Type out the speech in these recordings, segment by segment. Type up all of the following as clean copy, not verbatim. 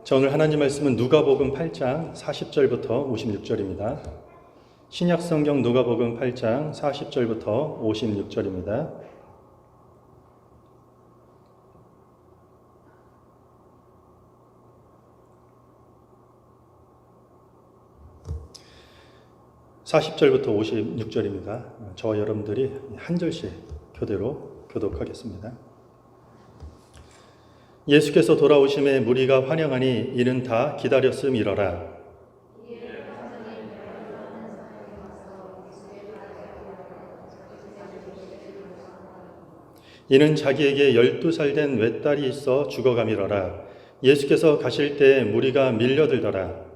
자, 오늘 하나님 말씀은 누가복음 8장 40절부터 56절입니다. 신약성경 누가복음 8장 40절부터 56절입니다. (40절부터) 56절입니다. 저와 여러분들이 한 절씩 교대로 교독하겠습니다. 예수께서 돌아오심에 무리가 환영하니 이는 다 기다렸음이러라. 이는 자기에게 12살 된 외딸이 있어 죽어감이러라. 예수께서 가실 때 무리가 밀려들더라.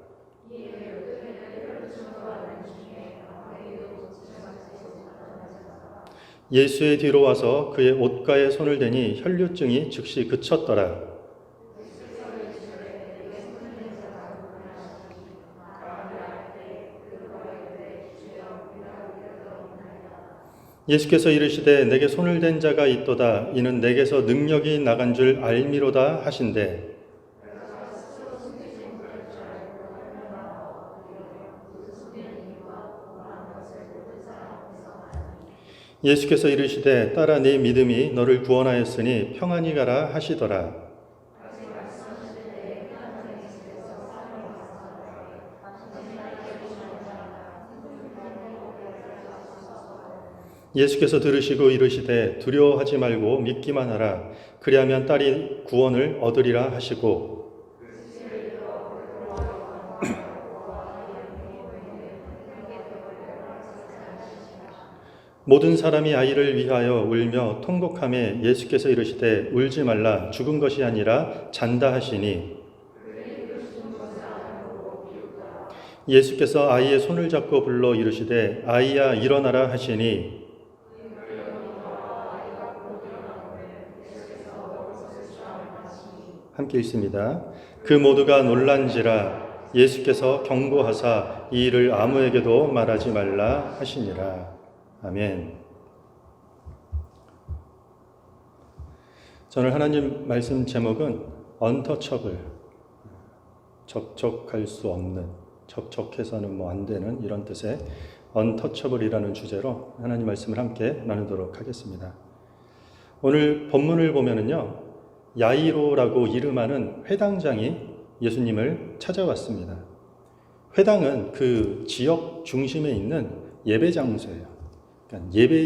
예수의 뒤로 와서 그의 옷가에 손을 대니 혈류증이 즉시 그쳤더라. 예수께서 이르시되 내게 손을 댄 자가 있도다. 이는 내게서 능력이 나간 줄 알미로다 하신대. 예수께서 이르시되 딸아 네 믿음이 너를 구원하였으니 평안히 가라 하시더라. 예수께서 들으시고 이르시되 두려워하지 말고 믿기만 하라. 그리하면 딸이 구원을 얻으리라 하시고 모든 사람이 아이를 위하여 울며 통곡하며 예수께서 이르시되 울지 말라. 죽은 것이 아니라 잔다 하시니 예수께서 아이의 손을 잡고 불러 이르시되 아이야 일어나라 하시니 함께 읽습니다. 그 모두가 놀란지라. 예수께서 경고하사 이 일을 아무에게도 말하지 말라 하시니라. 아멘. 오늘 하나님 말씀 제목은 untouchable, 접촉할 수 없는, 접촉해서는 안 되는 이런 뜻의 untouchable이라는 주제로 하나님 말씀을 함께 나누도록 하겠습니다. 오늘 본문을 보면은요, 야이로라고 이름하는 회당장이 예수님을 찾아왔습니다. 회당은 그 지역 중심에 있는 예배 장소예요.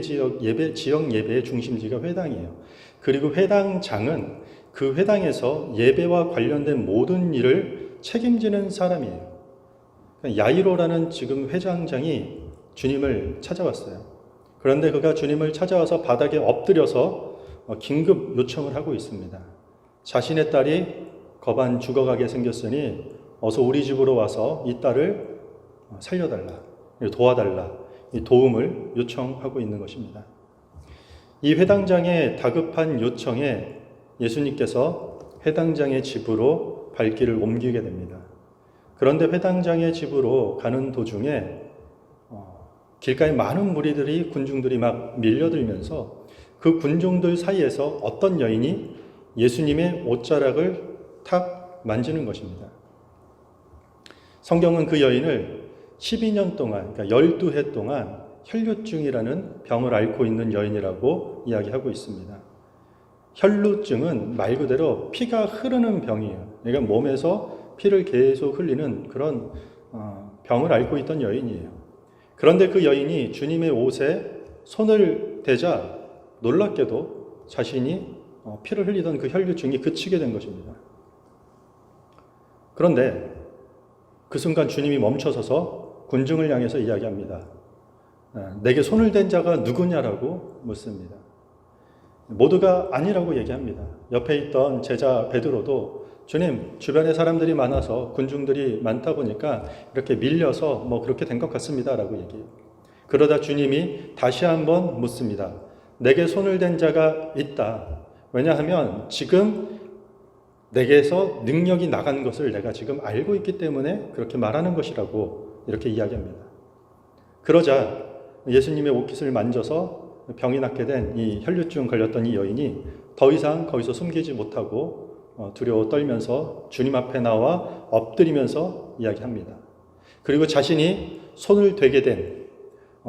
지역 예배의 중심지가 회당이에요. 그리고 회당장은 그 회당에서 예배와 관련된 모든 일을 책임지는 사람이에요. 야이로라는 지금 회장장이 주님을 찾아왔어요. 그런데 그가 주님을 찾아와서 바닥에 엎드려서 긴급 요청을 하고 있습니다. 자신의 딸이 거반 죽어가게 생겼으니 어서 우리 집으로 와서 이 딸을 살려달라, 도와달라, 이 도움을 요청하고 있는 것입니다. 이 회당장의 다급한 요청에 예수님께서 회당장의 집으로 발길을 옮기게 됩니다. 그런데 회당장의 집으로 가는 도중에 길가에 많은 무리들이, 군중들이 막 밀려들면서 그 군중들 사이에서 어떤 여인이 예수님의 옷자락을 탁 만지는 것입니다. 성경은 그 여인을 12년 동안, 그러니까 12해 동안 혈류증이라는 병을 앓고 있는 여인이라고 이야기하고 있습니다. 혈류증은 말 그대로 피가 흐르는 병이에요. 그러니까 몸에서 피를 계속 흘리는 그런 병을 앓고 있던 여인이에요. 그런데 그 여인이 주님의 옷에 손을 대자 놀랍게도 자신이 피를 흘리던 그 혈류증이 그치게 된 것입니다. 그런데 그 순간 주님이 멈춰서서 군중을 향해서 이야기합니다. 내게 손을 댄 자가 누구냐라고 묻습니다. 모두가 아니라고 얘기합니다. 옆에 있던 제자 베드로도 주님, 주변에 사람들이 많아서 군중들이 많다 보니까 이렇게 밀려서 그렇게 된 것 같습니다 라고 얘기해요. 그러다 주님이 다시 한번 묻습니다. 내게 손을 댄 자가 있다. 왜냐하면 지금 내게서 능력이 나간 것을 내가 지금 알고 있기 때문에 그렇게 말하는 것이라고 이렇게 이야기합니다. 그러자 예수님의 옷깃을 만져서 병이 낫게 된 이 혈류증 걸렸던 이 여인이 더 이상 거기서 숨기지 못하고 두려워 떨면서 주님 앞에 나와 엎드리면서 이야기합니다. 그리고 자신이 손을 대게 된,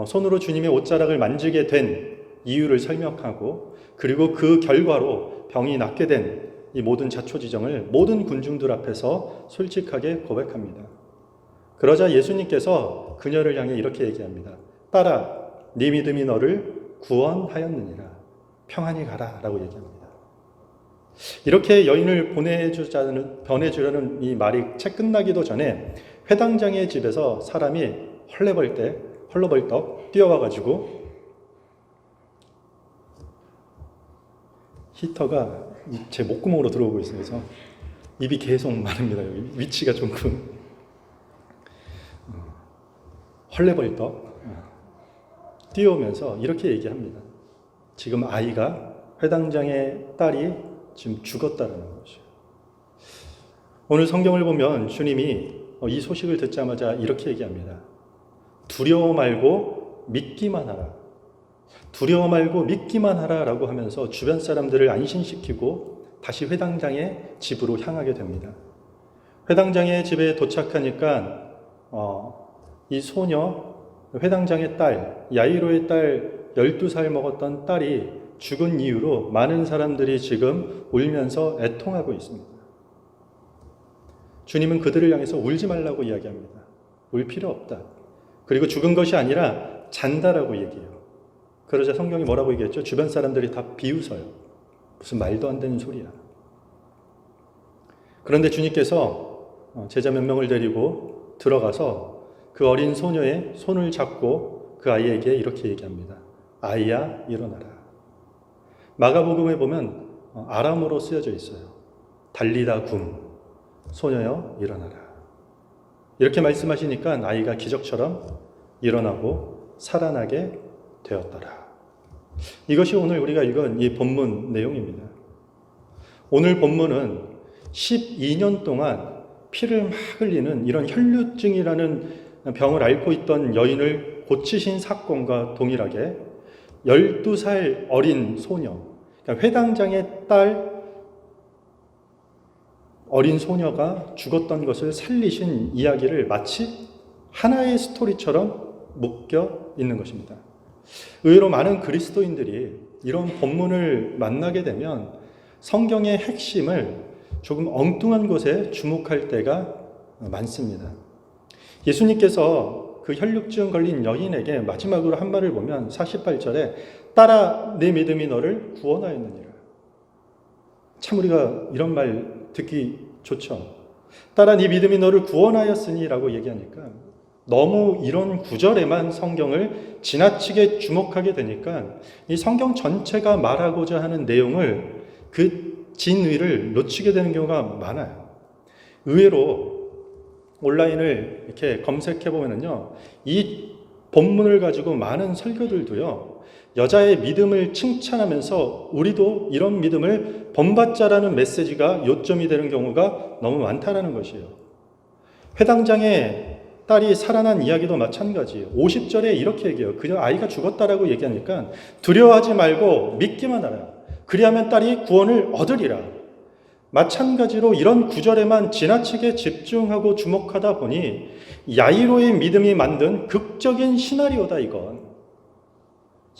손으로 주님의 옷자락을 만지게 된 이유를 설명하고, 그리고 그 결과로 병이 낫게 된 이 모든 자초지정을 모든 군중들 앞에서 솔직하게 고백합니다. 그러자 예수님께서 그녀를 향해 이렇게 얘기합니다. 딸아, 네 믿음이 너를 구원하였느니라. 평안히 가라 라고 얘기합니다. 이렇게 여인을 보내주려는 이 말이 채 끝나기도 전에 회당장의 집에서 사람이 헐레벌떡 뛰어와가지고 히터가 제 목구멍으로 들어오고 있어요. 그래서 입이 계속 마릅니다. 여기 위치가 조금 헐레벌떡 뛰어오면서 이렇게 얘기합니다. 지금 아이가 회당장의 딸이 지금 죽었다는 것이에요. 오늘 성경을 보면 주님이 이 소식을 듣자마자 이렇게 얘기합니다. 두려워 말고 믿기만 하라. 두려워 말고 믿기만 하라라고 하면서 주변 사람들을 안심시키고 다시 회당장의 집으로 향하게 됩니다. 회당장의 집에 도착하니까 이 소녀, 회당장의 딸, 야이로의 딸, 12살 먹었던 딸이 죽은 이유로 많은 사람들이 지금 울면서 애통하고 있습니다. 주님은 그들을 향해서 울지 말라고 이야기합니다. 울 필요 없다. 그리고 죽은 것이 아니라 잔다라고 얘기해요. 그러자 성경이 뭐라고 얘기했죠? 주변 사람들이 다 비웃어요. 무슨 말도 안 되는 소리야. 그런데 주님께서 제자 몇 명을 데리고 들어가서 그 어린 소녀의 손을 잡고 그 아이에게 이렇게 얘기합니다. 아이야, 일어나라. 마가복음에 보면 아람어로 쓰여져 있어요. 달리다 굼, 소녀여 일어나라. 이렇게 말씀하시니까 아이가 기적처럼 일어나고 살아나게 되었더라. 이것이 오늘 우리가 읽은 이 본문 내용입니다. 오늘 본문은 12년 동안 피를 막 흘리는 이런 혈루증이라는 병을 앓고 있던 여인을 고치신 사건과 동일하게 12살 어린 소녀, 그러니까 회당장의 딸 어린 소녀가 죽었던 것을 살리신 이야기를 마치 하나의 스토리처럼 묶여 있는 것입니다. 의외로 많은 그리스도인들이 이런 본문을 만나게 되면 성경의 핵심을 조금 엉뚱한 곳에 주목할 때가 많습니다. 예수님께서 그 혈루증 걸린 여인에게 마지막으로 한 말을 보면 48절에 딸아, 내 믿음이 너를 구원하였느니라. 참 우리가 이런 말 듣기 좋죠. 딸아, 네 믿음이 너를 구원하였으니 라고 얘기하니까 너무 이런 구절에만 성경을 지나치게 주목하게 되니까 이 성경 전체가 말하고자 하는 내용을 그 진의를 놓치게 되는 경우가 많아요. 의외로 온라인을 이렇게 검색해 보면은요, 이 본문을 가지고 많은 설교들도요, 여자의 믿음을 칭찬하면서 우리도 이런 믿음을 본받자라는 메시지가 요점이 되는 경우가 너무 많다라는 것이에요. 회당장의 딸이 살아난 이야기도 마찬가지예요. 50절에 이렇게 얘기해요. 그저 아이가 죽었다라고 얘기하니까 두려워하지 말고 믿기만 하라. 그리하면 딸이 구원을 얻으리라. 마찬가지로 이런 구절에만 지나치게 집중하고 주목하다 보니 야이로의 믿음이 만든 극적인 시나리오다 이건.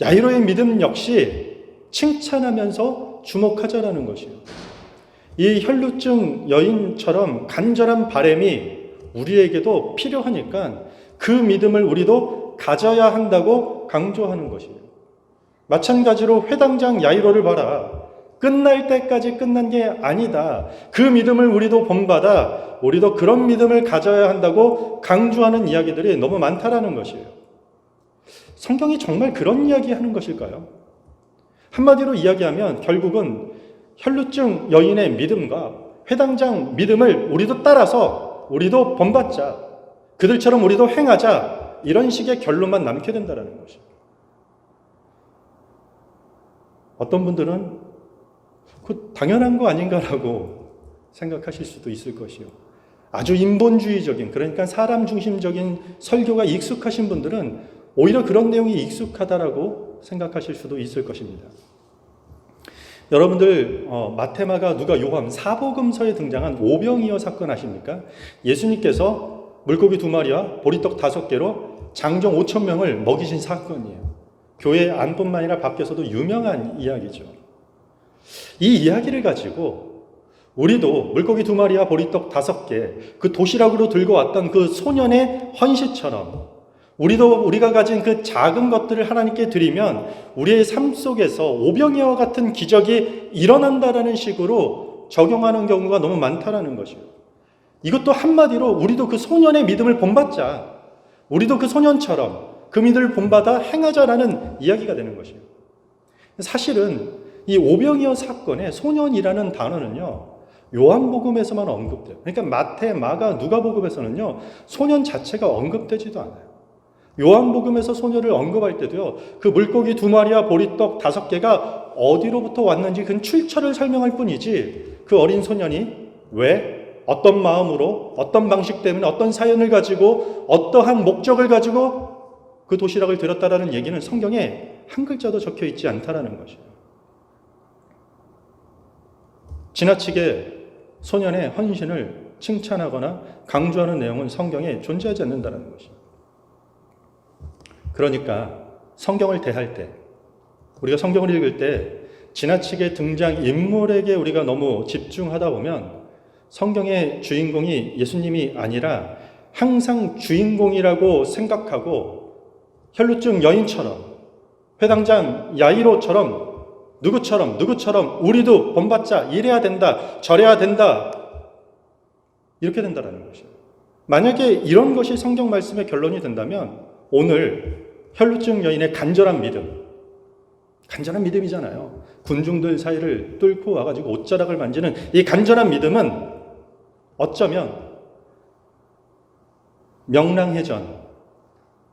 야이로의 믿음 역시 칭찬하면서 주목하자라는 것이에요. 이 혈루증 여인처럼 간절한 바람이 우리에게도 필요하니까 그 믿음을 우리도 가져야 한다고 강조하는 것이에요. 마찬가지로 회당장 야이로를 봐라. 끝날 때까지 끝난 게 아니다. 그 믿음을 우리도 본받아 우리도 그런 믿음을 가져야 한다고 강조하는 이야기들이 너무 많다라는 것이에요. 성경이 정말 그런 이야기 하는 것일까요? 한마디로 이야기하면 결국은 혈루증 여인의 믿음과 회당장 믿음을 우리도 따라서 우리도 본받자. 그들처럼 우리도 행하자. 이런 식의 결론만 남게 된다는 것이에요. 어떤 분들은 그 당연한 거 아닌가라고 생각하실 수도 있을 것이요. 아주 인본주의적인, 그러니까 사람 중심적인 설교가 익숙하신 분들은 오히려 그런 내용이 익숙하다라고 생각하실 수도 있을 것입니다. 여러분들 마태, 마가, 누가, 요한 사복음서에 등장한 오병이어 사건 아십니까? 예수님께서 물고기 2마리와 보리떡 5개로 장정 5,000명을 먹이신 사건이에요. 교회 안뿐만 아니라 밖에서도 유명한 이야기죠. 이 이야기를 가지고 우리도 물고기 2마리와 보리떡 5개, 그 도시락으로 들고 왔던 그 소년의 헌시처럼 우리가 가진 그 작은 것들을 하나님께 드리면 우리의 삶 속에서 오병이어와 같은 기적이 일어난다라는 식으로 적용하는 경우가 너무 많다라는 것이에요. 이것도 한마디로 우리도 그 소년의 믿음을 본받자, 우리도 그 소년처럼 그 믿음을 본받아 행하자라는 이야기가 되는 것이에요. 사실은 이 오병이어 사건의 소년이라는 단어는요, 요한복음에서만 언급돼요. 그러니까 마태, 마가, 누가복음에서는요, 소년 자체가 언급되지도 않아요. 요한복음에서 소년을 언급할 때도요, 그 물고기 2마리와 보리떡 5개가 어디로부터 왔는지 그 출처를 설명할 뿐이지, 그 어린 소년이 왜, 어떤 마음으로, 어떤 방식 때문에, 어떤 사연을 가지고, 어떠한 목적을 가지고 그 도시락을 드렸다라는 얘기는 성경에 한 글자도 적혀 있지 않다라는 것이에요. 지나치게 소년의 헌신을 칭찬하거나 강조하는 내용은 성경에 존재하지 않는다는 것이에요. 그러니까 성경을 대할 때, 우리가 성경을 읽을 때 지나치게 등장 인물에게 우리가 너무 집중하다 보면 성경의 주인공이 예수님이 아니라 항상 주인공이라고 생각하고 혈루증 여인처럼, 회당장 야이로처럼, 누구처럼 우리도 본받자, 이래야 된다, 저래야 된다, 이렇게 된다는 것이에요. 만약에 이런 것이 성경 말씀의 결론이 된다면 오늘 혈루증 여인의 간절한 믿음이잖아요. 군중들 사이를 뚫고 와가지고 옷자락을 만지는 이 간절한 믿음은 어쩌면 명랑해전,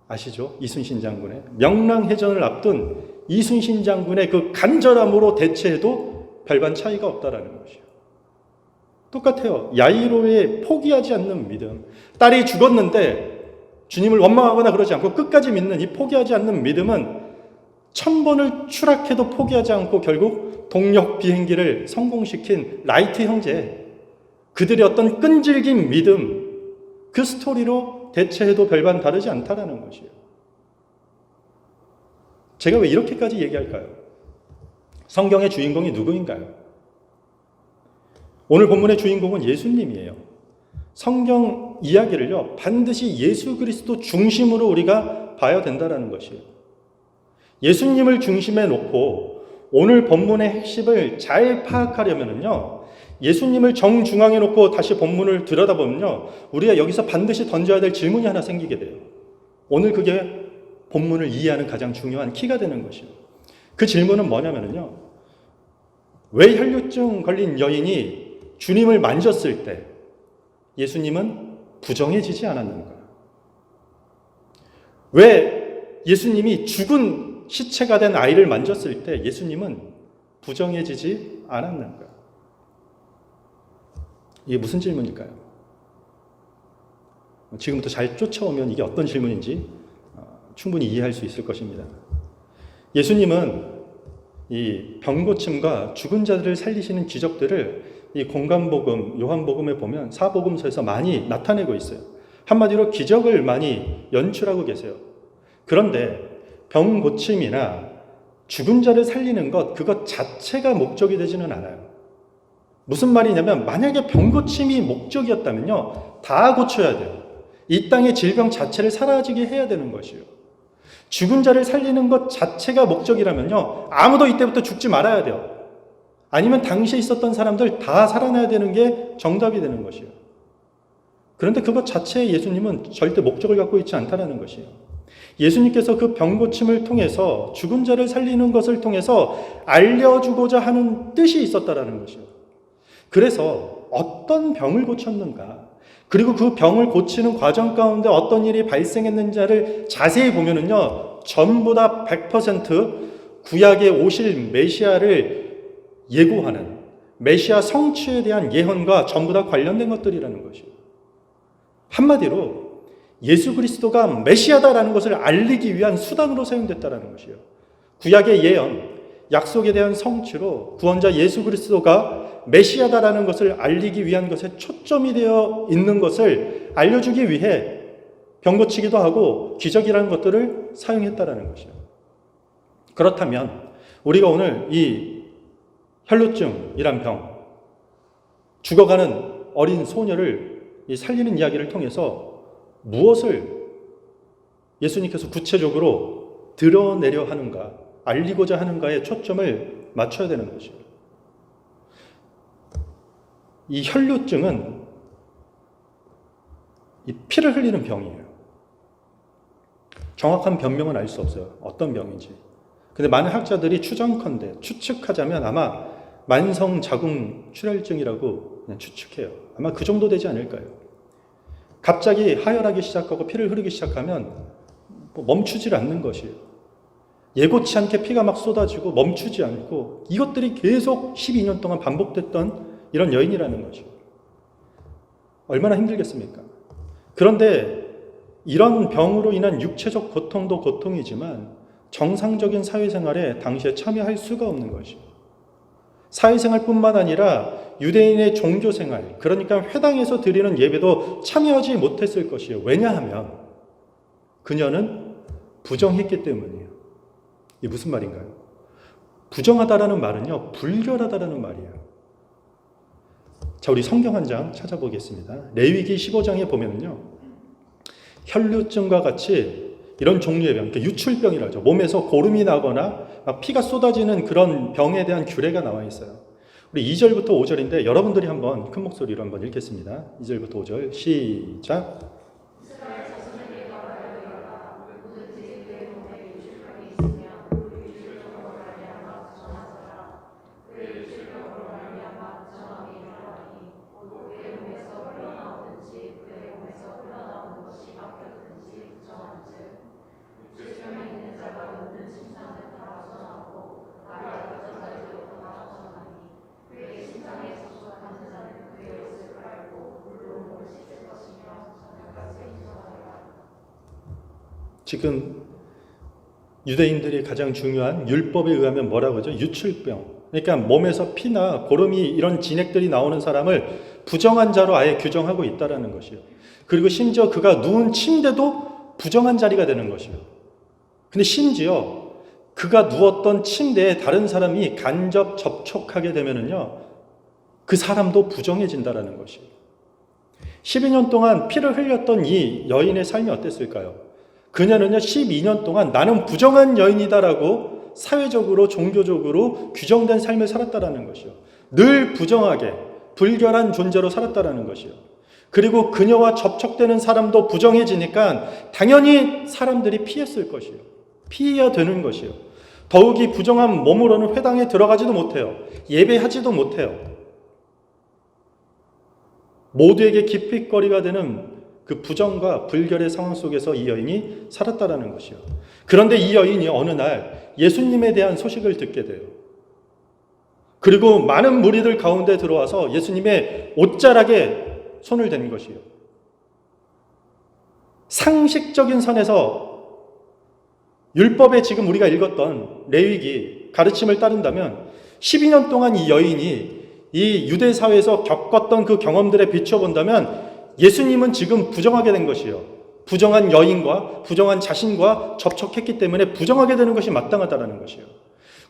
아시죠? 이순신 장군의 명랑해전을 앞둔 이순신 장군의 그 간절함으로 대체해도 별반 차이가 없다라는 것이에요. 똑같아요. 야이로의 포기하지 않는 믿음, 딸이 죽었는데 주님을 원망하거나 그러지 않고 끝까지 믿는 이 포기하지 않는 믿음은 1000번을 추락해도 포기하지 않고 결국 동력 비행기를 성공시킨 라이트 형제, 그들의 어떤 끈질긴 믿음, 그 스토리로 대체해도 별반 다르지 않다라는 것이에요. 제가 왜 이렇게까지 얘기할까요? 성경의 주인공이 누구인가요? 오늘 본문의 주인공은 예수님이에요. 성경 이야기를요, 반드시 예수 그리스도 중심으로 우리가 봐야 된다는 것이에요. 예수님을 중심에 놓고 오늘 본문의 핵심을 잘 파악하려면요, 예수님을 정중앙에 놓고 다시 본문을 들여다보면요, 우리가 여기서 반드시 던져야 될 질문이 하나 생기게 돼요. 오늘 그게 본문을 이해하는 가장 중요한 키가 되는 것이에요. 그 질문은 뭐냐면요, 왜 혈루증 걸린 여인이 주님을 만졌을 때 예수님은 부정해지지 않았는가? 왜 예수님이 죽은 시체가 된 아이를 만졌을 때 예수님은 부정해지지 않았는가? 이게 무슨 질문일까요? 지금부터 잘 쫓아오면 이게 어떤 질문인지 충분히 이해할 수 있을 것입니다. 예수님은 이 병고침과 죽은 자들을 살리시는 기적들을 이 공간복음, 요한복음에 보면 사복음서에서 많이 나타내고 있어요. 한마디로 기적을 많이 연출하고 계세요. 그런데 병고침이나 죽은 자를 살리는 것, 그것 자체가 목적이 되지는 않아요. 무슨 말이냐면 만약에 병고침이 목적이었다면요, 다 고쳐야 돼요. 이 땅의 질병 자체를 사라지게 해야 되는 것이에요. 죽은 자를 살리는 것 자체가 목적이라면요, 아무도 이때부터 죽지 말아야 돼요. 아니면 당시에 있었던 사람들 다 살아나야 되는 게 정답이 되는 것이에요. 그런데 그것 자체에 예수님은 절대 목적을 갖고 있지 않다는 것이에요. 예수님께서 그 병고침을 통해서 죽은 자를 살리는 것을 통해서 알려주고자 하는 뜻이 있었다는 것이에요. 그래서 어떤 병을 고쳤는가, 그리고 그 병을 고치는 과정 가운데 어떤 일이 발생했는지를 자세히 보면은요, 전부 다 100% 구약에 오실 메시아를 예고하는 메시아 성취에 대한 예언과 전부 다 관련된 것들이라는 것이에요. 한마디로 예수 그리스도가 메시아다라는 것을 알리기 위한 수단으로 사용됐다는 것이에요. 구약의 예언, 약속에 대한 성취로 구원자 예수 그리스도가 메시아다라는 것을 알리기 위한 것에 초점이 되어 있는 것을 알려주기 위해 병 고치기도 하고 기적이라는 것들을 사용했다라는 것이요. 그렇다면 우리가 오늘 이 혈루증이란 병, 죽어가는 어린 소녀를 살리는 이야기를 통해서 무엇을 예수님께서 구체적으로 드러내려 하는가, 알리고자 하는가에 초점을 맞춰야 되는 것이요. 이 혈루증은 이 피를 흘리는 병이에요. 정확한 병명은 알 수 없어요. 어떤 병인지. 근데 많은 학자들이 추정컨대, 추측하자면 아마 만성 자궁 출혈증이라고 그냥 추측해요. 아마 그 정도 되지 않을까요? 갑자기 하혈하기 시작하고 피를 흐르기 시작하면 멈추질 않는 것이에요. 예고치 않게 피가 막 쏟아지고 멈추지 않고 이것들이 계속 12년 동안 반복됐던 이런 여인이라는 거죠. 얼마나 힘들겠습니까? 그런데 이런 병으로 인한 육체적 고통도 고통이지만 정상적인 사회생활에 당시에 참여할 수가 없는 것이죠. 사회생활뿐만 아니라 유대인의 종교생활, 그러니까 회당에서 드리는 예배도 참여하지 못했을 것이에요. 왜냐하면 그녀는 부정했기 때문이에요. 이게 무슨 말인가요? 부정하다라는 말은요, 불결하다라는 말이에요. 자, 우리 성경 한 장 찾아보겠습니다. 레위기 15장에 보면요, 혈루증과 같이 이런 종류의 병, 유출병이라죠. 몸에서 고름이 나거나 피가 쏟아지는 그런 병에 대한 규례가 나와 있어요. 우리 2절부터 5절인데 여러분들이 한번 큰 목소리로 한번 읽겠습니다. 2절부터 5절 시작. 지금 유대인들이 가장 중요한 율법에 의하면 뭐라고 하죠? 유출병. 그러니까 몸에서 피나 고름이 이런 진액들이 나오는 사람을 부정한 자로 아예 규정하고 있다라는 것이요. 그리고 심지어 그가 누운 침대도 부정한 자리가 되는 것이요. 근데 심지어 그가 누웠던 침대에 다른 사람이 간접 접촉하게 되면은요, 그 사람도 부정해진다라는 것이요. 12년 동안 피를 흘렸던 이 여인의 삶이 어땠을까요? 그녀는요, 12년 동안 나는 부정한 여인이다라고 사회적으로, 종교적으로 규정된 삶을 살았다라는 것이요. 늘 부정하게, 불결한 존재로 살았다라는 것이요. 그리고 그녀와 접촉되는 사람도 부정해지니까 당연히 사람들이 피했을 것이요. 피해야 되는 것이요. 더욱이 부정한 몸으로는 회당에 들어가지도 못해요. 예배하지도 못해요. 모두에게 기피거리가 되는 그 부정과 불결의 상황 속에서 이 여인이 살았다라는 것이요. 그런데 이 여인이 어느 날 예수님에 대한 소식을 듣게 돼요. 그리고 많은 무리들 가운데 들어와서 예수님의 옷자락에 손을 댄 것이요. 상식적인 선에서 율법에 지금 우리가 읽었던 레위기 가르침을 따른다면 12년 동안 이 여인이 이 유대 사회에서 겪었던 그 경험들에 비춰본다면 예수님은 지금 부정하게 된 것이요. 부정한 여인과 부정한 자신과 접촉했기 때문에 부정하게 되는 것이 마땅하다는 것이요.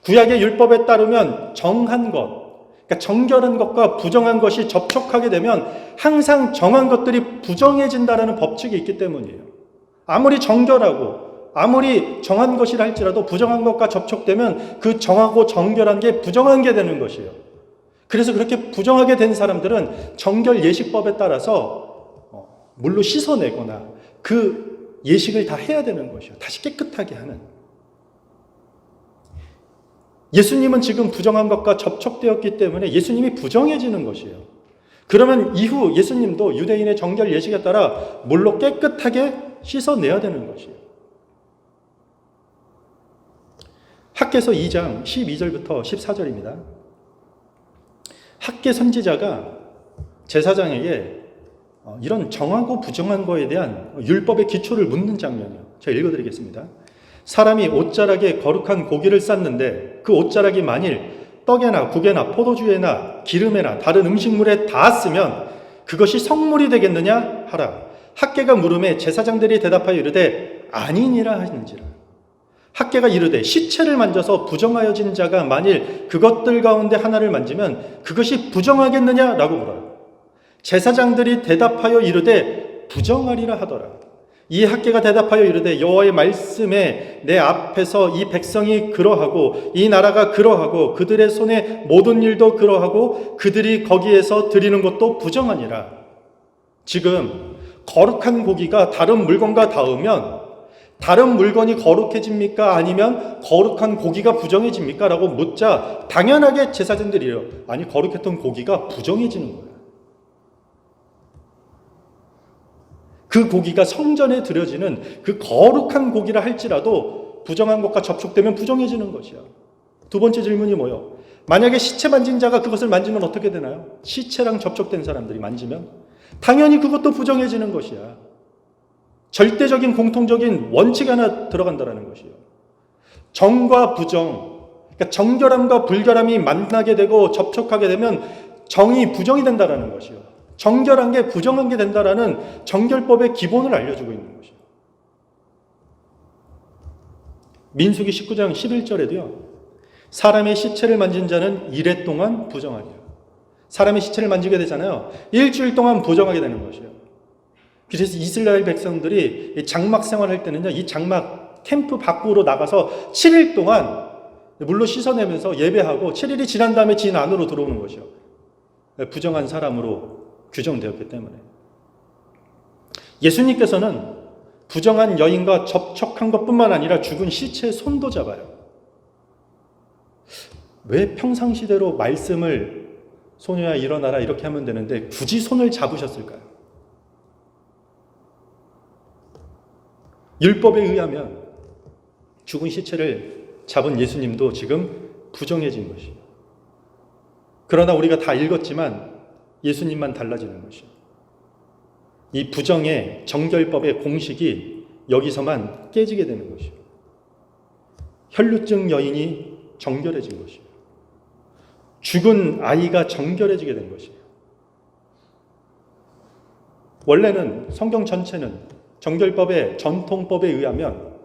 구약의 율법에 따르면 정한 것, 그러니까 정결한 것과 부정한 것이 접촉하게 되면 항상 정한 것들이 부정해진다는 법칙이 있기 때문이에요. 아무리 정결하고 아무리 정한 것이라 할지라도 부정한 것과 접촉되면 그 정하고 정결한 게 부정한 게 되는 것이에요. 그래서 그렇게 부정하게 된 사람들은 정결 예식법에 따라서 물로 씻어내거나 그 예식을 다 해야 되는 것이요. 다시 깨끗하게 하는. 예수님은 지금 부정한 것과 접촉되었기 때문에 예수님이 부정해지는 것이에요. 그러면 이후 예수님도 유대인의 정결 예식에 따라 물로 깨끗하게 씻어내야 되는 것이에요. 학개서 2장 12절부터 14절입니다. 학개 선지자가 제사장에게 이런 정하고 부정한 거에 대한 율법의 기초를 묻는 장면이에요. 제가 읽어드리겠습니다. 사람이 옷자락에 거룩한 고기를 쌌는데 그 옷자락이 만일 떡에나 국에나 포도주에나 기름에나 다른 음식물에 닿았으면 그것이 성물이 되겠느냐 하라. 학개가 물음에 제사장들이 대답하여 이르되 아니니라 하는지라. 학개가 이르되 시체를 만져서 부정하여진 자가 만일 그것들 가운데 하나를 만지면 그것이 부정하겠느냐라고 물어요. 제사장들이 대답하여 이르되 부정하리라 하더라. 이 학개가 대답하여 이르되 여호와의 말씀에 내 앞에서 이 백성이 그러하고 이 나라가 그러하고 그들의 손에 모든 일도 그러하고 그들이 거기에서 드리는 것도 부정하니라. 지금 거룩한 고기가 다른 물건과 닿으면 다른 물건이 거룩해집니까? 아니면 거룩한 고기가 부정해집니까? 라고 묻자 당연하게 제사장들이 이래요. 아니, 거룩했던 고기가 부정해지는 거예요. 그 고기가 성전에 드려지는 그 거룩한 고기라 할지라도 부정한 것과 접촉되면 부정해지는 것이야. 두 번째 질문이 뭐예요? 만약에 시체 만진 자가 그것을 만지면 어떻게 되나요? 시체랑 접촉된 사람들이 만지면 당연히 그것도 부정해지는 것이야. 절대적인 공통적인 원칙이 하나 들어간다는 것이에요. 정과 부정, 그러니까 정결함과 불결함이 만나게 되고 접촉하게 되면 정이 부정이 된다는 것이요. 정결한 게 부정한 게 된다라는 정결법의 기본을 알려주고 있는 것이요. 민수기 19장 11절에도요. 사람의 시체를 만진 자는 이래 동안 부정하리라. 사람의 시체를 만지게 되잖아요. 일주일 동안 부정하게 되는 것이에요. 그래서 이스라엘 백성들이 장막 생활할 때는요. 이 장막 캠프 밖으로 나가서 7일 동안 물로 씻어내면서 예배하고 7일이 지난 다음에 진 안으로 들어오는 것이요. 부정한 사람으로 규정되었기 때문에. 예수님께서는 부정한 여인과 접촉한 것뿐만 아니라 죽은 시체의 손도 잡아요. 왜 평상시대로 말씀을 소녀야 일어나라 이렇게 하면 되는데 굳이 손을 잡으셨을까요? 율법에 의하면 죽은 시체를 잡은 예수님도 지금 부정해진 것이에요. 그러나 우리가 다 읽었지만 예수님만 달라지는 것이에요. 이 부정의 정결법의 공식이 여기서만 깨지게 되는 것이에요. 혈루증 여인이 정결해진 것이에요. 죽은 아이가 정결해지게 된 것이에요. 원래는 성경 전체는 정결법의 전통법에 의하면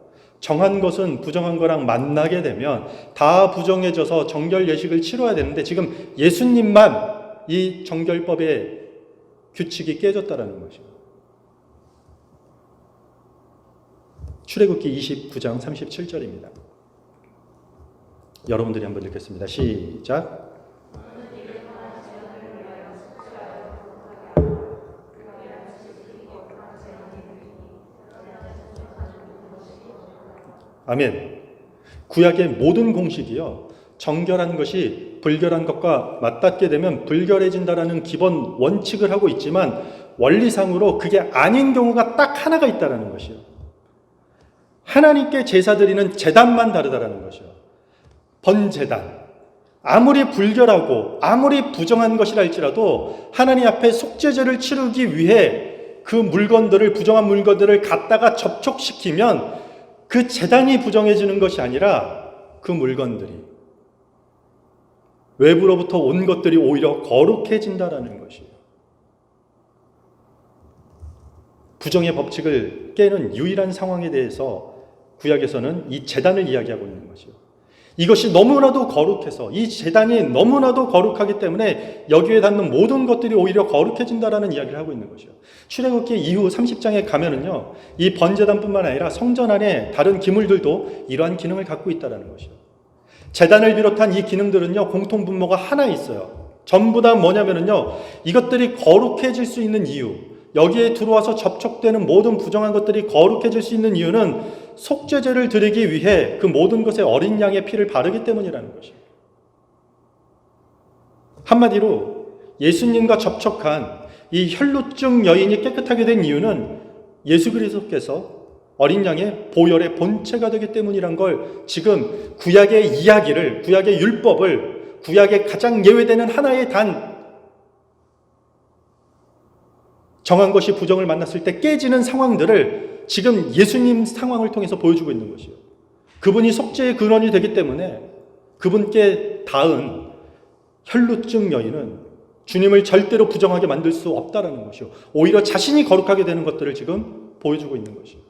정한 것은 부정한 거랑 만나게 되면 다 부정해져서 정결 예식을 치러야 되는데 지금 예수님만 이 정결법의 규칙이 깨졌다라는 것이에요. 출애굽기 29장 37절입니다. 여러분들이 한번 읽겠습니다. 시작. 아멘. 구약의 모든 공식이요. 정결한 것이 불결한 것과 맞닿게 되면 불결해진다라는 기본 원칙을 하고 있지만 원리상으로 그게 아닌 경우가 딱 하나가 있다라는 것이요. 하나님께 제사 드리는 제단만 다르다라는 것이요. 번제단. 아무리 불결하고 아무리 부정한 것이라 할지라도 하나님 앞에 속죄제를 치르기 위해 그 물건들을 부정한 물건들을 갖다가 접촉시키면 그 제단이 부정해지는 것이 아니라 그 물건들이 외부로부터 온 것들이 오히려 거룩해진다라는 것이에요. 부정의 법칙을 깨는 유일한 상황에 대해서 구약에서는 이 제단을 이야기하고 있는 것이요. 이것이 너무나도 거룩해서 이 제단이 너무나도 거룩하기 때문에 여기에 닿는 모든 것들이 오히려 거룩해진다라는 이야기를 하고 있는 것이요. 출애굽기 이후 30장에 가면은요, 이 번제단뿐만 아니라 성전 안에 다른 기물들도 이러한 기능을 갖고 있다라는 것이요. 제단을 비롯한 이 기능들은요, 공통 분모가 하나 있어요. 전부 다 뭐냐면은요, 이것들이 거룩해질 수 있는 이유, 여기에 들어와서 접촉되는 모든 부정한 것들이 거룩해질 수 있는 이유는 속죄제를 드리기 위해 그 모든 것에 어린 양의 피를 바르기 때문이라는 것입니다. 한마디로 예수님과 접촉한 이 혈루증 여인이 깨끗하게 된 이유는 예수 그리스도께서 어린 양의 보혈의 본체가 되기 때문이란 걸 지금 구약의 이야기를, 구약의 율법을, 구약의 가장 예외되는 하나의 단 정한 것이 부정을 만났을 때 깨지는 상황들을 지금 예수님 상황을 통해서 보여주고 있는 것이요. 그분이 속죄의 근원이 되기 때문에 그분께 닿은 혈루증 여인은 주님을 절대로 부정하게 만들 수 없다라는 것이요. 오히려 자신이 거룩하게 되는 것들을 지금 보여주고 있는 것이요.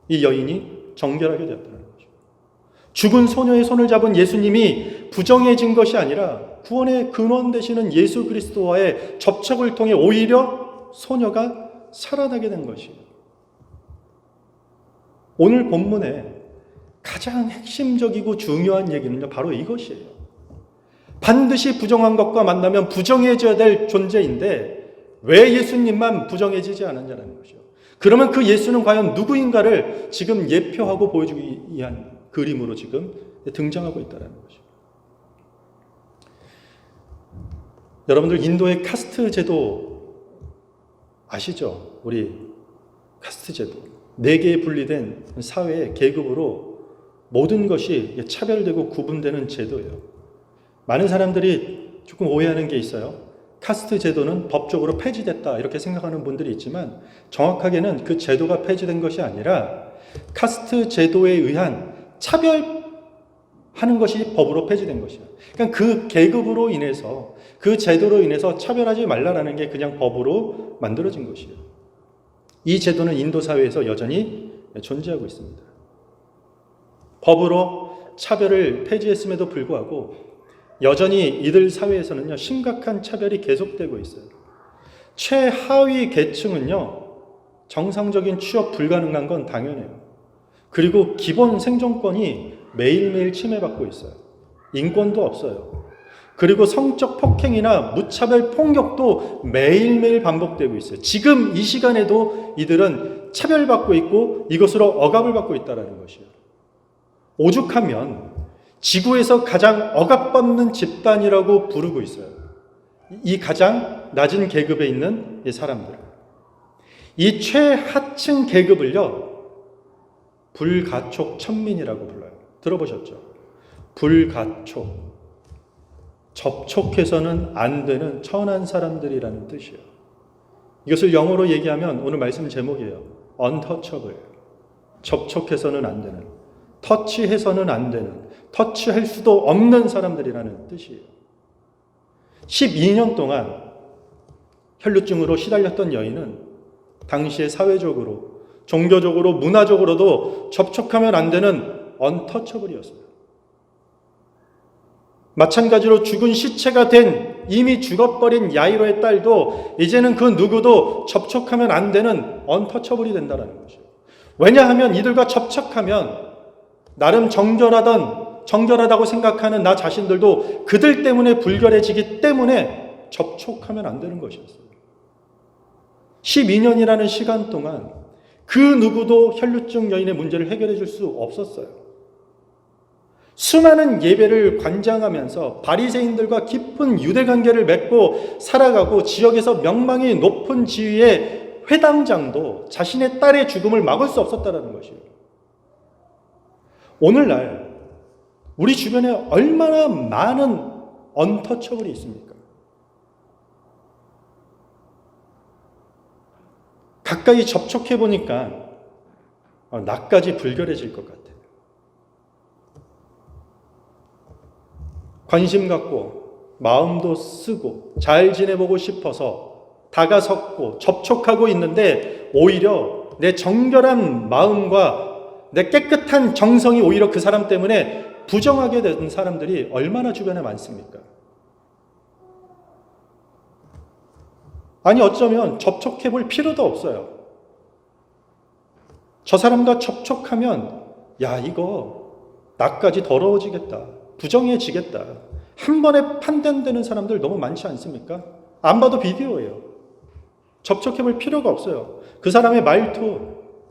이 여인이 정결하게 되었다는 것이요. 죽은 소녀의 손을 잡은 예수님이 부정해진 것이 아니라 구원의 근원 되시는 예수 그리스도와의 접촉을 통해 오히려 소녀가 살아나게 된 것이요. 오늘 본문에 가장 핵심적이고 중요한 얘기는요, 바로 이것이에요. 반드시 부정한 것과 만나면 부정해져야 될 존재인데 왜 예수님만 부정해지지 않았냐는 것이요. 그러면 그 예수는 과연 누구인가를 지금 예표하고 보여주기 위한 그림으로 지금 등장하고 있다는 것이요. 여러분들 인도의 카스트 제도 아시죠? 우리 카스트 제도. 4개에 분리된 사회의 계급으로 모든 것이 차별되고 구분되는 제도예요. 많은 사람들이 조금 오해하는 게 있어요. 카스트 제도는 법적으로 폐지됐다 이렇게 생각하는 분들이 있지만 정확하게는 그 제도가 폐지된 것이 아니라 카스트 제도에 의한 차별하는 것이 법으로 폐지된 것이에요. 그러니까 그 계급으로 인해서 그 제도로 인해서 차별하지 말라라는 게 그냥 법으로 만들어진 것이에요. 이 제도는 인도 사회에서 여전히 존재하고 있습니다. 법으로 차별을 폐지했음에도 불구하고 여전히 이들 사회에서는요, 심각한 차별이 계속되고 있어요. 최하위 계층은요, 정상적인 취업 불가능한 건 당연해요. 그리고 기본 생존권이 매일매일 침해받고 있어요. 인권도 없어요. 그리고 성적 폭행이나 무차별 폭력도 매일매일 반복되고 있어요. 지금 이 시간에도 이들은 차별받고 있고 이것으로 억압을 받고 있다는 것이에요. 오죽하면 지구에서 가장 억압받는 집단이라고 부르고 있어요. 이 가장 낮은 계급에 있는 이 사람들. 이 최하층 계급을요, 불가촉 천민이라고 불러요. 들어보셨죠? 불가촉. 접촉해서는 안 되는 천한 사람들이라는 뜻이에요. 이것을 영어로 얘기하면 오늘 말씀 제목이에요. untouchable. 접촉해서는 안 되는, 터치해서는 안 되는, 터치할 수도 없는 사람들이라는 뜻이에요. 12년 동안 혈루증으로 시달렸던 여인은 당시에 사회적으로, 종교적으로, 문화적으로도 접촉하면 안 되는 untouchable이었어요. 마찬가지로 죽은 시체가 된 이미 죽어버린 야이로의 딸도 이제는 그 누구도 접촉하면 안 되는 untouchable이 된다는 것이에요. 왜냐하면 이들과 접촉하면 나름 정결하다고 생각하는 나 자신들도 그들 때문에 불결해지기 때문에 접촉하면 안 되는 것이었어요. 12년이라는 시간 동안 그 누구도 혈루증 여인의 문제를 해결해 줄 수 없었어요. 수많은 예배를 관장하면서 바리새인들과 깊은 유대관계를 맺고 살아가고 지역에서 명망이 높은 지위의 회당장도 자신의 딸의 죽음을 막을 수 없었다는 것이에요. 오늘날 우리 주변에 얼마나 많은 언터처블이 있습니까? 가까이 접촉해 보니까 나까지 불결해질 것 같아요. 관심 갖고 마음도 쓰고 잘 지내보고 싶어서 다가섰고 접촉하고 있는데 오히려 내 정결한 마음과 내 깨끗한 정성이 오히려 그 사람 때문에 부정하게 된 사람들이 얼마나 주변에 많습니까? 아니 어쩌면 접촉해 볼 필요도 없어요. 저 사람과 접촉하면 야 이거 나까지 더러워지겠다. 부정해지겠다. 한 번에 판단되는 사람들 너무 많지 않습니까? 안 봐도 비디오예요. 접촉해 볼 필요가 없어요. 그 사람의 말투,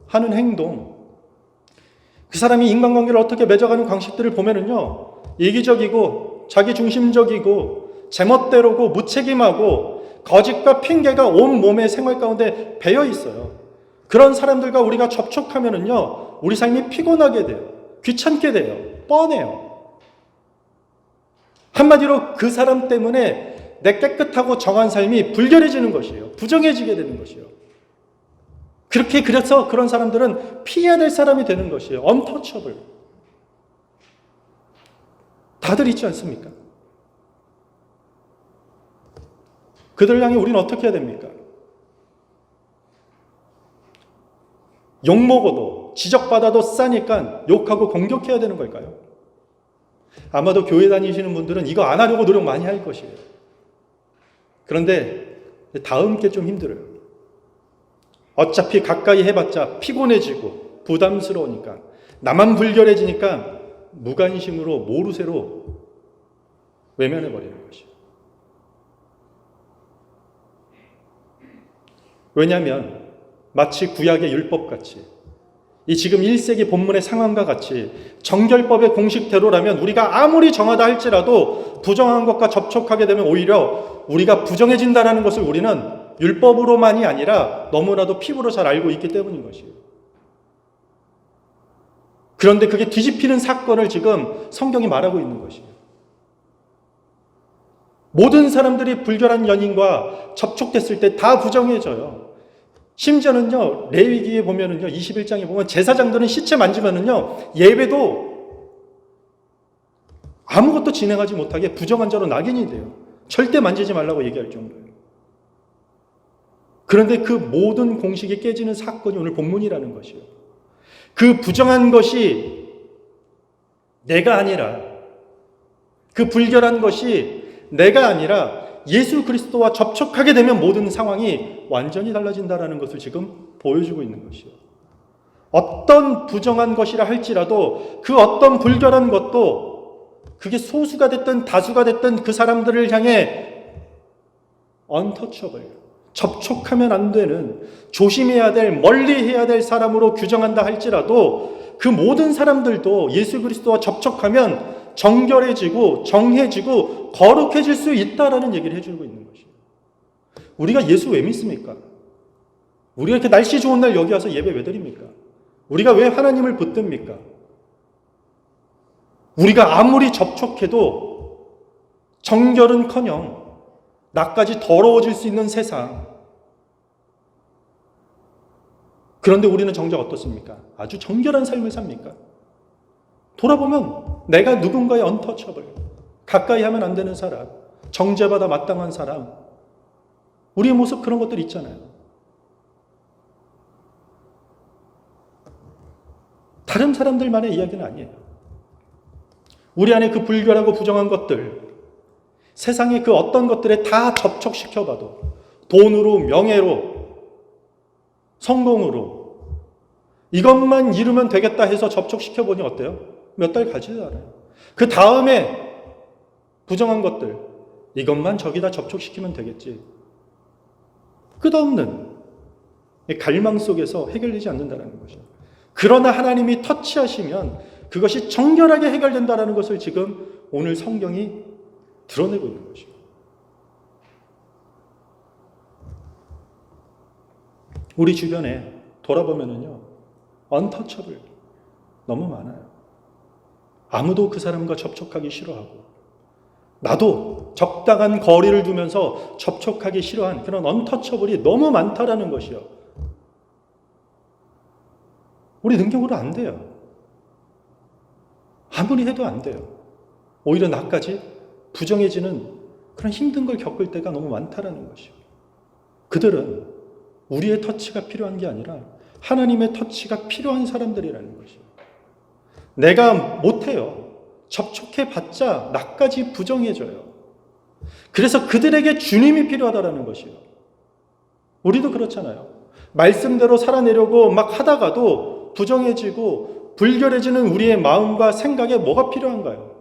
하는 행동, 그 사람이 인간관계를 어떻게 맺어가는 방식들을 보면은요, 이기적이고 자기중심적이고 제멋대로고 무책임하고 거짓과 핑계가 온 몸의 생활 가운데 배어 있어요. 그런 사람들과 우리가 접촉하면은요, 우리 삶이 피곤하게 돼요. 귀찮게 돼요. 뻔해요. 한마디로 그 사람 때문에 내 깨끗하고 정한 삶이 불결해지는 것이에요. 부정해지게 되는 것이에요. 그래서 그런 사람들은 피해야 될 사람이 되는 것이에요. untouchable. 다들 있지 않습니까? 그들을 향해 우리는 어떻게 해야 됩니까? 욕먹어도 지적받아도 싸니까 욕하고 공격해야 되는 걸까요? 아마도 교회 다니시는 분들은 이거 안 하려고 노력 많이 할 것이에요. 그런데 다음 게 좀 힘들어요. 어차피 가까이 해봤자 피곤해지고 부담스러우니까, 나만 불결해지니까 무관심으로 모르쇠로 외면해버리는 것이에요. 왜냐하면 마치 구약의 율법같이, 이 지금 1세기 본문의 상황과 같이 정결법의 공식대로라면 우리가 아무리 정하다 할지라도 부정한 것과 접촉하게 되면 오히려 우리가 부정해진다는 것을 우리는 율법으로만이 아니라 너무나도 피부로 잘 알고 있기 때문인 것이에요. 그런데 그게 뒤집히는 사건을 지금 성경이 말하고 있는 것이에요. 모든 사람들이 불결한 연인과 접촉됐을 때 다 부정해져요. 심지어는요, 레위기에 보면은요, 21장에 보면 제사장들은 시체 만지면은요, 예배도 아무것도 진행하지 못하게 부정한 자로 낙인이 돼요. 절대 만지지 말라고 얘기할 정도예요. 그런데 그 모든 공식이 깨지는 사건이 오늘 본문이라는 것이에요. 그 부정한 것이 내가 아니라, 그 불결한 것이 내가 아니라 예수 그리스도와 접촉하게 되면 모든 상황이 완전히 달라진다는 것을 지금 보여주고 있는 것이요. 어떤 부정한 것이라 할지라도 그 어떤 불결한 것도 그게 소수가 됐든 다수가 됐든 그 사람들을 향해 untouchable, 접촉하면 안 되는, 조심해야 될, 멀리해야 될 사람으로 규정한다 할지라도 그 모든 사람들도 예수 그리스도와 접촉하면 정결해지고 정해지고 거룩해질 수 있다라는 얘기를 해주고 있는 것이에요. 우리가 예수 왜 믿습니까? 우리가 이렇게 날씨 좋은 날 여기 와서 예배 왜 드립니까? 우리가 왜 하나님을 붙듭니까? 우리가 아무리 접촉해도 정결은커녕 나까지 더러워질 수 있는 세상. 그런데 우리는 정작 어떻습니까? 아주 정결한 삶을 삽니까? 돌아보면 내가 누군가의 untouchable, 가까이 하면 안 되는 사람, 정죄받아 마땅한 사람, 우리의 모습 그런 것들 있잖아요. 다른 사람들만의 이야기는 아니에요. 우리 안에 그 불결하고 부정한 것들, 세상의 그 어떤 것들에 다 접촉시켜봐도 돈으로, 명예로, 성공으로 이것만 이루면 되겠다 해서 접촉시켜보니 어때요? 몇 달 가지도 않아요. 그 다음에 부정한 것들, 이것만 저기다 접촉시키면 되겠지. 끝없는 갈망 속에서 해결되지 않는다는 것이죠. 그러나 하나님이 터치하시면 그것이 정결하게 해결된다는 것을 지금 오늘 성경이 드러내고 있는 것이죠. 우리 주변에 돌아보면은요, untouchable 너무 많아요. 아무도 그 사람과 접촉하기 싫어하고, 나도 적당한 거리를 두면서 접촉하기 싫어한 그런 untouchable이 너무 많다라는 것이요. 우리 능력으로 안 돼요. 아무리 해도 안 돼요. 오히려 나까지 부정해지는 그런 힘든 걸 겪을 때가 너무 많다라는 것이요. 그들은 우리의 터치가 필요한 게 아니라 하나님의 터치가 필요한 사람들이라는 것이요. 내가 못해요. 접촉해봤자 나까지 부정해져요. 그래서 그들에게 주님이 필요하다라는 것이요. 우리도 그렇잖아요. 말씀대로 살아내려고 막 하다가도 부정해지고 불결해지는 우리의 마음과 생각에 뭐가 필요한가요?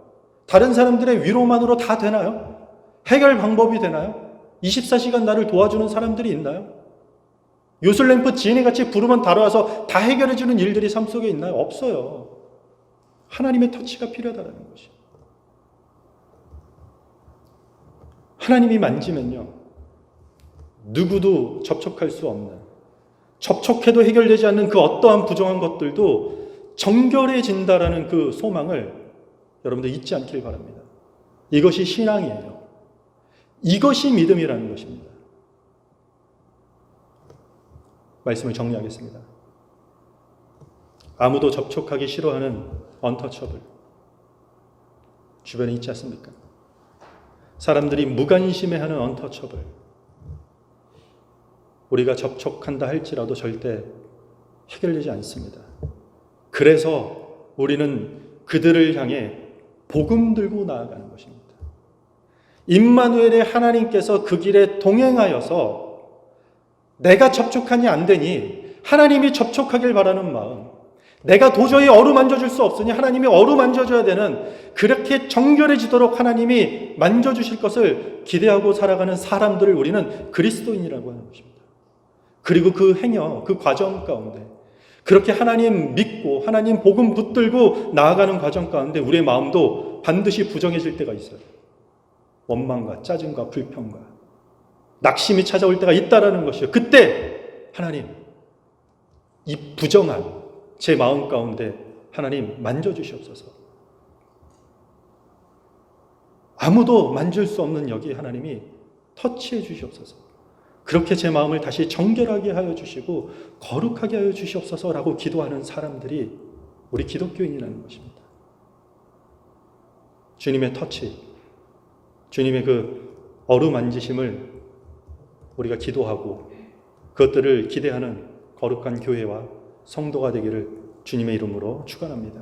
다른 사람들의 위로만으로 다 되나요? 해결 방법이 되나요? 24시간 나를 도와주는 사람들이 있나요? 요술램프 지인이같이 부르면 다뤄와서 다 해결해주는 일들이 삶 속에 있나요? 없어요. 하나님의 터치가 필요하다는 것이. 하나님이 만지면요, 누구도 접촉할 수 없는, 접촉해도 해결되지 않는 그 어떠한 부정한 것들도 정결해진다라는 그 소망을 여러분들 잊지 않길 바랍니다. 이것이 신앙이에요. 이것이 믿음이라는 것입니다. 말씀을 정리하겠습니다. 아무도 접촉하기 싫어하는 untouchable, 주변에 있지 않습니까? 사람들이 무관심해하는 언터처블. 우리가 접촉한다 할지라도 절대 해결되지 않습니다. 그래서 우리는 그들을 향해 복음 들고 나아가는 것입니다. 임마누엘의 하나님께서 그 길에 동행하여서 내가 접촉하니 안 되니 하나님이 접촉하길 바라는 마음, 내가 도저히 어루만져줄 수 없으니 하나님이 어루만져줘야 되는, 그렇게 정결해지도록 하나님이 만져주실 것을 기대하고 살아가는 사람들을 우리는 그리스도인이라고 하는 것입니다. 그리고 그 행여, 그 과정 가운데 그렇게 하나님 믿고 하나님 복음 붙들고 나아가는 과정 가운데 우리의 마음도 반드시 부정해질 때가 있어요. 원망과 짜증과 불평과 낙심이 찾아올 때가 있다라는 것이요. 그때 하나님, 이 부정한 제 마음 가운데 하나님 만져주시옵소서. 아무도 만질 수 없는 여기 하나님이 터치해 주시옵소서. 그렇게 제 마음을 다시 정결하게 하여 주시고 거룩하게 하여 주시옵소서라고 기도하는 사람들이 우리 기독교인이라는 것입니다. 주님의 터치, 주님의 그 어루만지심을 우리가 기도하고 그것들을 기대하는 거룩한 교회와 성도가 되기를 주님의 이름으로 축원합니다.